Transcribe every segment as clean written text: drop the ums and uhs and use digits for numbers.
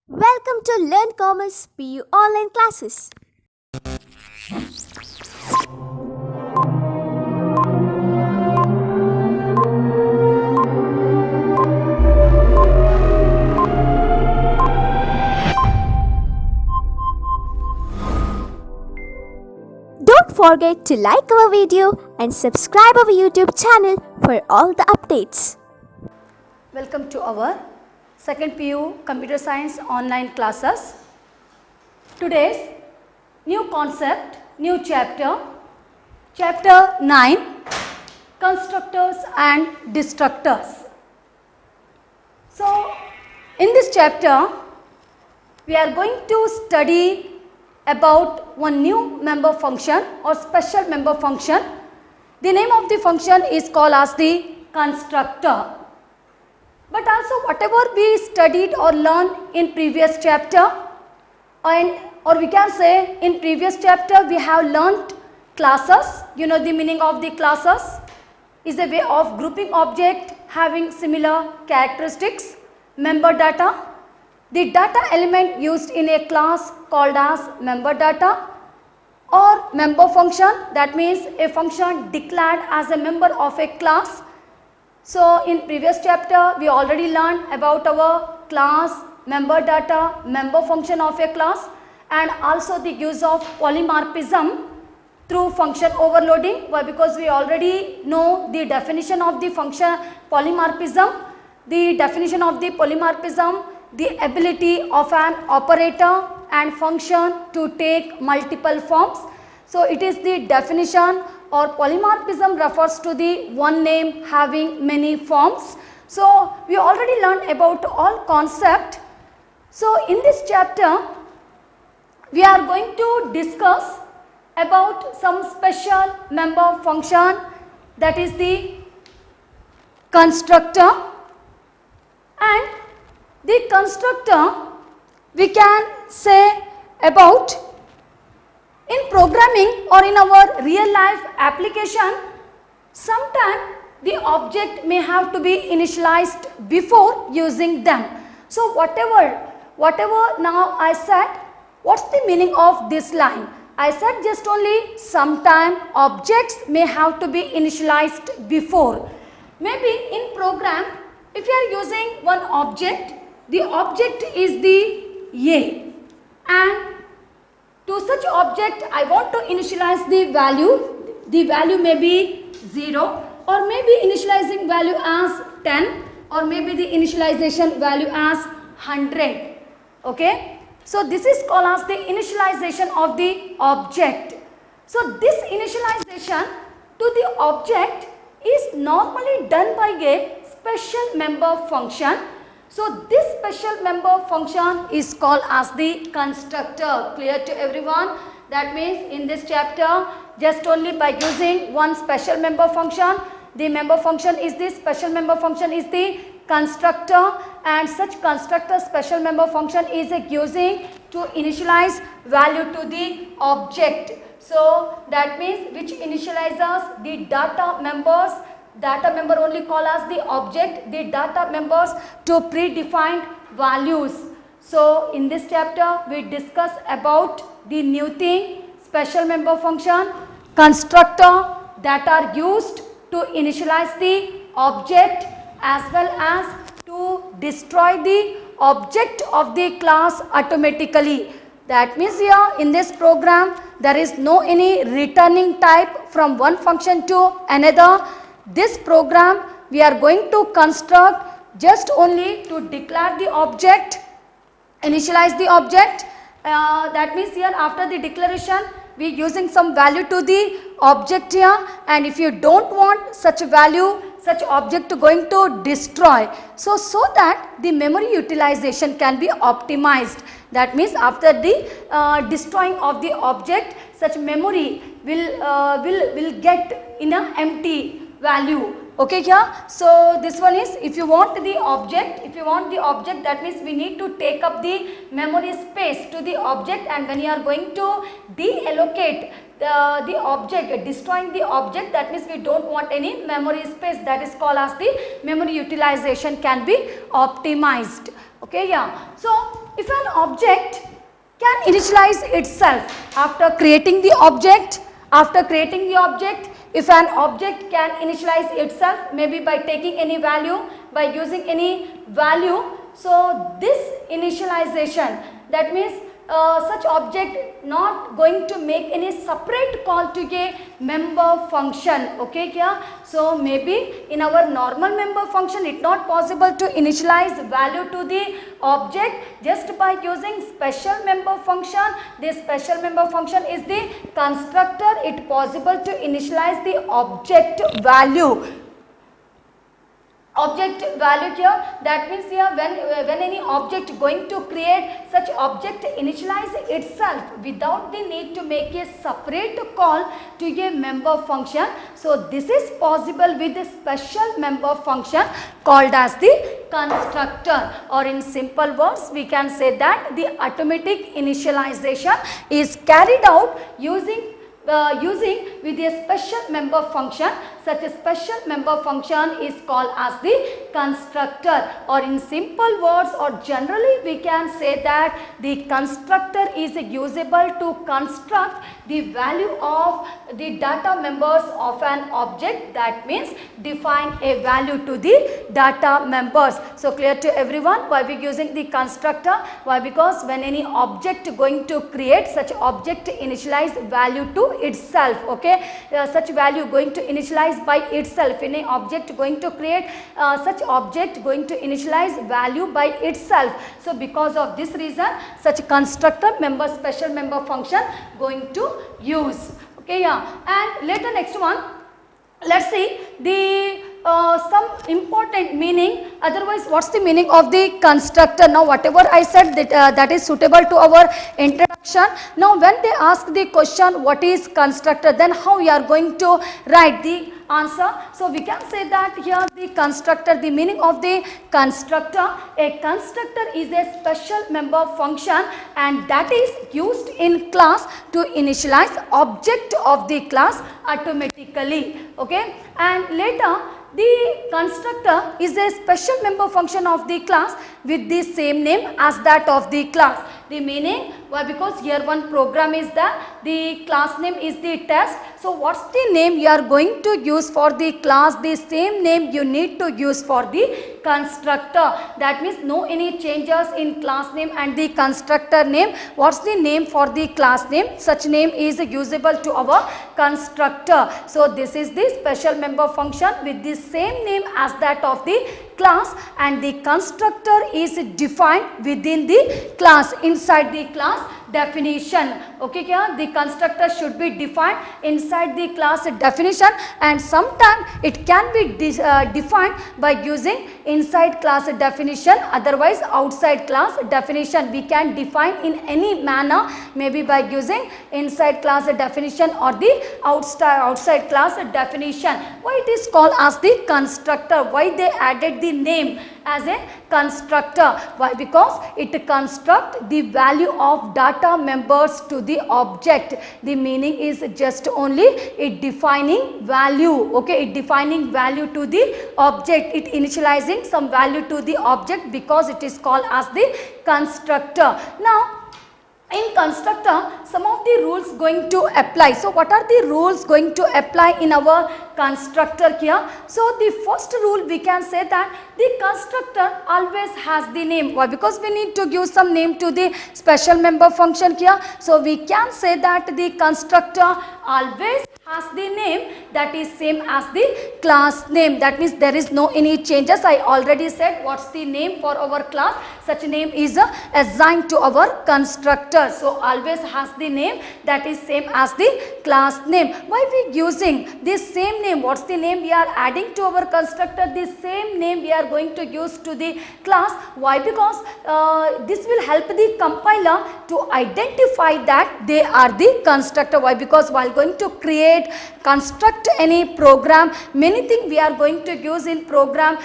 Welcome to Learn Commerce PU online classes. Don't forget to like our video and subscribe our YouTube channel for all the updates. Welcome to our second PU Computer Science online classes. Today's new concept, new chapter, chapter 9, constructors and destructors. So, in this chapter, we are going to study about one new member function or special member function. The name of the function is called as the constructor. But also whatever we studied or learned in previous chapter, or we can say in previous chapter we have learnt classes. You know the meaning of the classes is a way of grouping object having similar characteristics, member data. The data element used in a class called as member data or member function, that means a function declared as a member of a class. So, in previous chapter we already learned about our class, member data, member function of a class and also the use of polymorphism through function overloading. Why? Because we already know the definition of the function polymorphism. The definition of the polymorphism, the ability of an operator and function to take multiple forms. So, it is the definition or polymorphism refers to the one name having many forms. So, we already learned about all concept. So, in this chapter we are going to discuss about some special member function, that is the constructor. And the constructor we can say about in programming or in our real life application, sometimes the object may have to be initialized before using them. So, whatever now I said, what is the meaning of this line? I said just only sometime objects may have to be initialized before. Maybe in program, if you are using one object, the object is the A and to such object I want to initialize the value may be 0 or maybe initializing value as 10 or maybe the initialization value as 100. Okay. So, this is called as the initialization of the object. So, this initialization to the object is normally done by a special member function. So, this special member function is called as the constructor. Clear to everyone? That means in this chapter just only by using one special member function, the member function is the special member function is the constructor and such constructor special member function is using to initialize value to the object. So, that means which initializes the data member only call as the object, the data members to predefined values. So, in this chapter we discuss about the new thing, special member function, constructor that are used to initialize the object as well as to destroy the object of the class automatically. That means here in this program there is no any returning type from one function to another. This program we are going to construct just only to declare the object, initialize the object. That means here after the declaration we using some value to the object here, and if you don't want such value, such object going to destroy. So that the memory utilization can be optimized. That means after the destroying of the object, such memory will get in a empty value. Okay here. So, this one is if you want the object, that means we need to take up the memory space to the object, and when you are going to deallocate the object, destroying the object, that means we don't want any memory space, that is called as the memory utilization can be optimized. Okay, yeah. So, if an object can initialize itself after creating the object, if an object can initialize itself, maybe by taking any value, by using any value, so this initialization, that means such object not going to make any separate call to a member function. Okay kya? So maybe in our normal member function it not possible to initialize value to the object, just by using special member function. This special member function is the constructor. It possible to initialize the object value here. That means here when any object going to create, such object initialize itself without the need to make a separate call to a member function. So this is possible with the special member function called as the constructor, or in simple words we can say that the automatic initialization is carried out using with a special member function. Such a special member function is called as the constructor, or in simple words or generally we can say that the constructor is usable to construct the value of the data members of an object. That means define a value to the data members. So clear to everyone why we using the constructor? Why? Because when any object going to create, such object initialize value to itself. Okay, such value going to initialize by itself. In a object going to create, such object going to initialize value by itself. So because of this reason, such constructor member special member function going to use. Okay, yeah. And later next one, let's see the some important meaning. Otherwise, what's the meaning of the constructor? Now whatever I said that is suitable to our introduction. Now when they ask the question what is constructor, then how you are going to write the answer? So we can say that here the constructor, the meaning of the constructor, a constructor is a special member function and that is used in class to initialize object of the class automatically. Okay, and later the constructor is a special member function of the class with the same name as that of the class. The meaning, why? Because here one program is there, the class name is the test. So what's the name you are going to use for the class? The same name you need to use for the constructor. That means no any changes in class name and the constructor name. What's the name for the class name? Such name is usable to our constructor. So this is the special member function with the same name as that of the class, and the constructor is defined within the class, inside the class definition. Okay, kya? The constructor should be defined inside the class definition, and sometimes it can be defined by using inside class definition, otherwise outside class definition. We can define in any manner, maybe by using inside class definition or the outside class definition. Why it is called as the constructor? Why they added the name as a constructor? Why? Because it constructs the value of data members to the object. The meaning is just only it defining value. Okay, it defining value to the object, it initializing some value to the object, because it is called as the constructor. Now in constructor, some of the rules going to apply. So what are the rules going to apply in our constructor here? So the first rule we can say that the constructor always has the name. Why? Because we need to give some name to the special member function here. So we can say that the constructor always has the name that is same as the class name. That means there is no any changes. I already said what's the name for our class. Such name is assigned to our constructor. So always has the name that is same as the class name. Why we using this same name? What's the name we are adding to our constructor? The same name we are going to use to the class. Why? Because this will help the compiler to identify that they are the constructor. Why? Because while going to create create, construct any program. Many things we are going to use in program,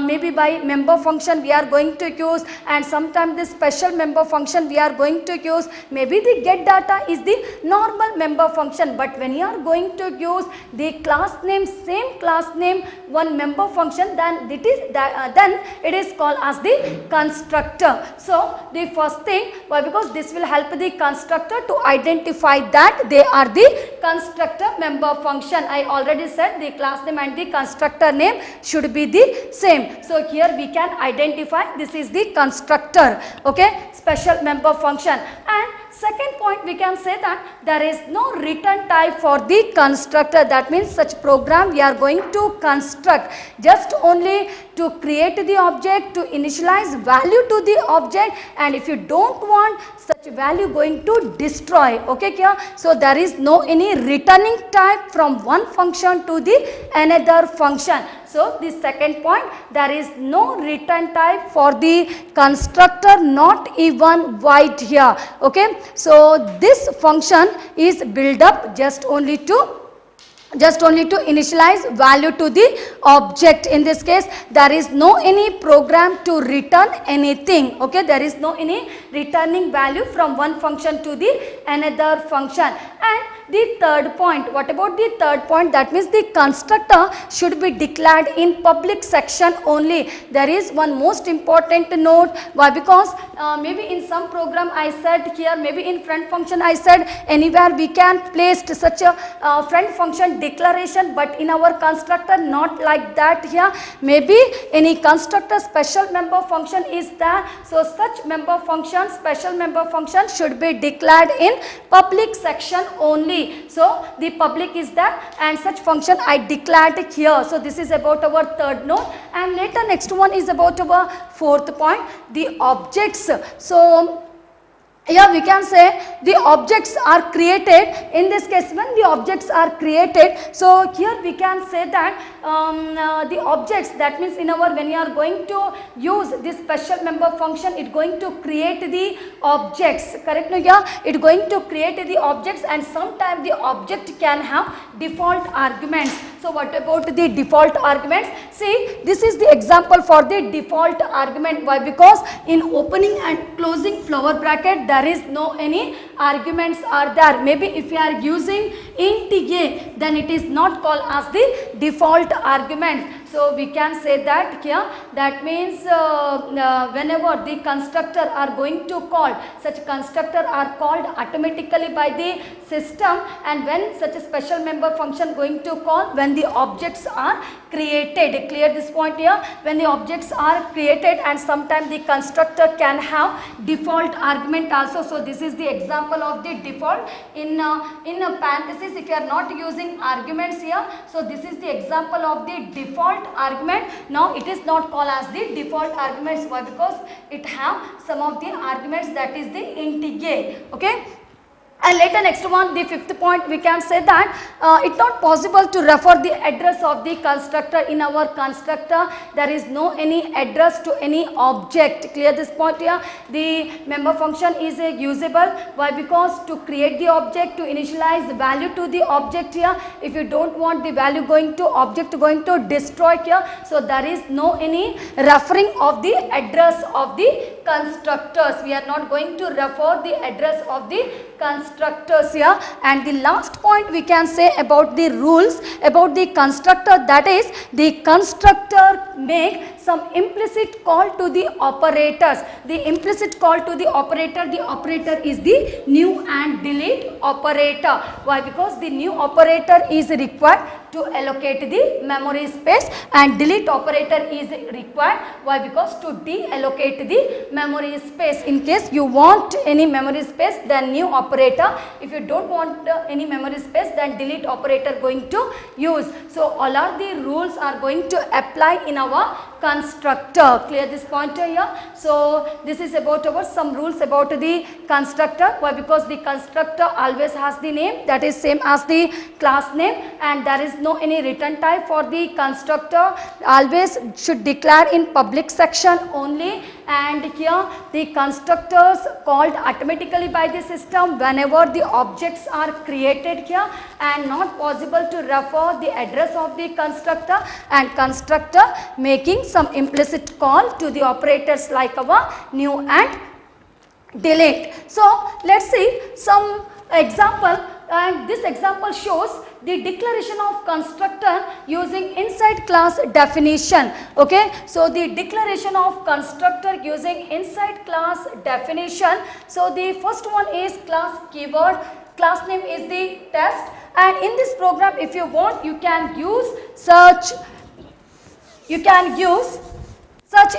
maybe by member function we are going to use, and sometimes the special member function we are going to use. Maybe the get data is the normal member function, but when you are going to use the class name, same class name, one member function, then it is called as the constructor. So the first thing, why? Because this will help the constructor to identify that they are the constructor member function. I already said the class name and the constructor name should be the same. So here we can identify this is the constructor, okay, special member function. And second point, we can say that there is no return type for the constructor. That means such program we are going to construct just only to create the object, to initialize value to the object, and if you don't want such value going to destroy, okay, kya? So there is no any returning type from one function to the another function. So the second point, there is no return type for the constructor, not even void here, okay. So this function is built up just only to initialize value to the object. In this case, there is no any program to return anything, okay. There is no any returning value from one function to the another function. And the third point, what about the third point? That means the constructor should be declared in public section only. There is one most important note. Why? Because maybe in some program I said here, maybe in friend function I said anywhere we can place such a friend function declaration, but in our constructor not like that here. Maybe any constructor special member function is there, so such member function, special member function should be declared in public section only. So the public is that, and such function I declared it here. So this is about our third note, and later next one is about our fourth point, the objects. So here we can say the objects are created. In this case, when the objects are created, so here we can say that the objects, that means in our, when you are going to use this special member function, it going to create the objects, correct? No, yeah, it going to create the objects, and sometimes the object can have default arguments. So what about the default arguments? See, this is the example for the default argument. Why? Because in opening and closing flower bracket, there is no any arguments are there. Maybe if you are using int a, then it is not called as the default argument. So we can say that here, that means whenever the constructor are going to call, such constructor are called automatically by the system, and when such a special member function going to call, when the objects are created. Clear this point here? When the objects are created, and sometimes the constructor can have default argument also. So this is the example of the default. In a parenthesis, if you are not using arguments here, so this is the example of the default argument. Now it is not called as the default arguments. Why? Because it have some of the arguments, that is the integer, okay. And later next one, the fifth point, we can say that it's not possible to refer the address of the constructor. In our constructor, there is no any address to any object. Clear this point here? The member function is usable. Why? Because to create the object, to initialize the value to the object here, if you don't want the value going to object going to destroy here, so there is no any referring of the address of the constructors. We are not going to refer the address of the constructors here. And the last point we can say about the rules about the constructor, that is the constructor make some implicit call to the operators. The implicit call to the operator is the new and delete operator. Why? Because the new operator is required to allocate the memory space, and delete operator is required. Why? Because to deallocate the memory space. In case you want any memory space, then new operator. If you don't want any memory space, then delete operator going to use. So all are the rules are going to apply in our constructor. Clear this point here? So this is about our some rules about the constructor. Why? Because the constructor always has the name that is same as the class name, and there is no any return type for the constructor, always should declare in public section only, and here the constructors called automatically by the system whenever the objects are created here, and not possible to refer the address of the constructor, and constructor making some implicit call to the operators like our new and delete. So let's see some example, and this example shows the declaration of constructor using inside class definition. Okay, so the declaration of constructor using inside class definition. So the first one is class keyword, class name is the test, and in this program if you want you can use such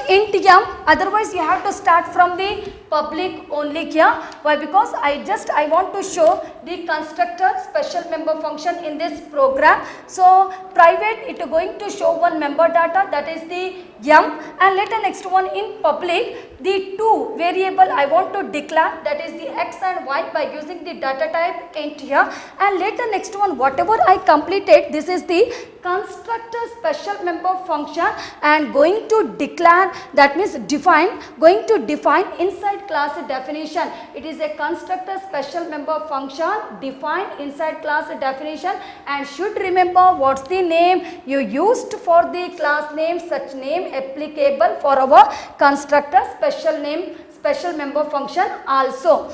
int m, otherwise you have to start from the public only here. Why? Because I want to show the constructor special member function in this program. So private it is going to show one member data, that is the m, and let the next one in public the two variable I want to declare, that is the x and y, by using the data type int here, and let the next one whatever I completed, this is the constructor special member function, and going to declare, that means define, going to define inside class definition. It is a constructor special member function defined inside class definition, and should remember what's the name you used for the class name, such name applicable for our constructor special member function also.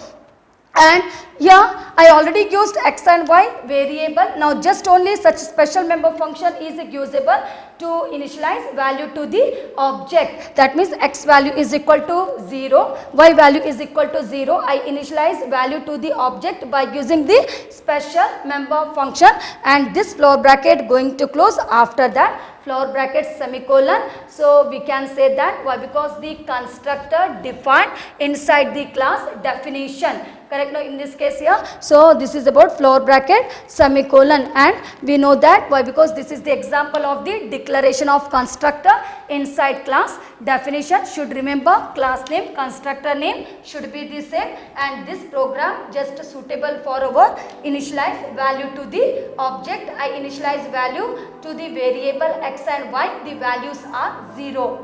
And here I already used x and y variable. Now just only such special member function is usable to initialize value to the object. That means x value is equal to 0, y value is equal to 0. I initialize value to the object by using the special member function, and this floor bracket going to close, after that floor bracket semicolon. So we can say that, why? Because the constructor defined inside the class definition. Correct now in this case here. So this is about floor bracket semicolon, and we know that, why? Because this is the example of the declaration of constructor inside class definition. Should remember class name, constructor name should be the same, and this program just suitable for our initialize value to the object. I initialize value to the variable x and y, the values are 0.